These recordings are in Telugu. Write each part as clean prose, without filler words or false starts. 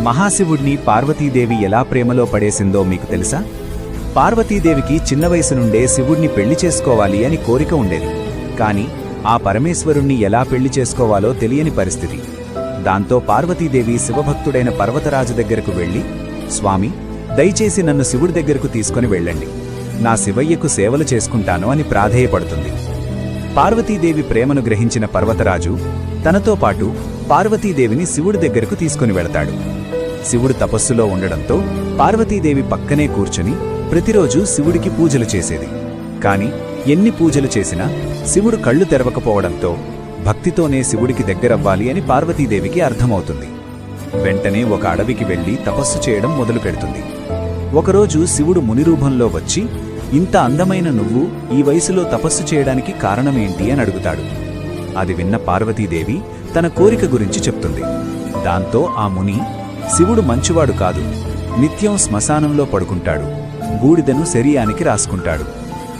మహాశివుడిని పార్వతీదేవి ఎలా ప్రేమలో పడేసిందో మీకు తెలుసా? పార్వతీదేవికి చిన్న వయసు నుండే శివుడిని పెళ్లి చేసుకోవాలి అని కోరిక ఉండేది. కాని ఆ పరమేశ్వరుణ్ణి ఎలా పెళ్లి చేసుకోవాలో తెలియని పరిస్థితి. దాంతో పార్వతీదేవి శివభక్తుడైన పర్వతరాజు దగ్గరకు వెళ్లి, స్వామి, దయచేసి నన్ను శివుడి దగ్గరకు తీసుకుని వెళ్ళండి, నా శివయ్యకు సేవలు చేసుకుంటాను అని ప్రాధేయపడుతుంది. పార్వతీదేవి ప్రేమను గ్రహించిన పర్వతరాజు తనతో పాటు పార్వతీదేవిని శివుడి దగ్గరకు తీసుకుని వెళతాడు. శివుడు తపస్సులో ఉండడంతో పార్వతీదేవి పక్కనే కూర్చుని ప్రతిరోజు శివుడికి పూజలు చేసేది. కాని ఎన్ని పూజలు చేసినా శివుడు కళ్ళు తెరవకపోవడంతో భక్తితోనే శివుడికి దగ్గరవ్వాలి అని పార్వతీదేవికి అర్థమవుతుంది. వెంటనే ఒక అడవికి వెళ్లి తపస్సు చేయడం మొదలుపెడుతుంది. ఒకరోజు శివుడు మునిరూపంలో వచ్చి, ఇంత అందమైన నువ్వు ఈ వయసులో తపస్సు చేయడానికి కారణమేంటి అని అడుగుతాడు. అది విన్న పార్వతీదేవి తన కోరిక గురించి చెప్తుంది. దాంతో ఆ ముని, శివుడు మంచివాడు కాదు, నిత్యం శ్మశానంలో పడుకుంటాడు, బూడిదను శరీరానికి రాసుకుంటాడు,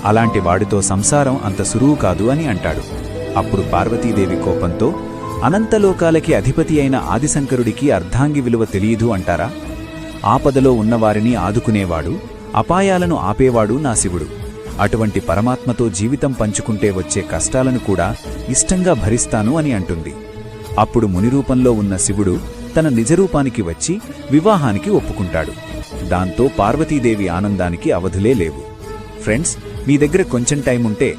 అలాంటి వాడితో సంసారం అంత సులువు కాదు అని అంటాడు. అప్పుడు పార్వతీదేవి కోపంతో, అనంతలోకాలకి అధిపతి అయిన ఆదిశంకరుడికి అర్ధాంగి విలువ తెలియదు అంటారా? ఆపదలో ఉన్నవారిని ఆదుకునేవాడు, అపాయాలను ఆపేవాడు నా శివుడు. అటువంటి పరమాత్మతో జీవితం పంచుకుంటే వచ్చే కష్టాలను కూడా ఇష్టంగా భరిస్తాను అని అంటుంది. అప్పుడు మునిరూపంలో ఉన్న శివుడు తన నిజరూపానికి వచ్చి వివాహానికి ఒప్పుకుంటాడు. దాంతో పార్వతీదేవి ఆనందానికి అవధులే లేవు. ఫ్రెండ్స్, మీ దగ్గర కొంచెం టైం ఉంటే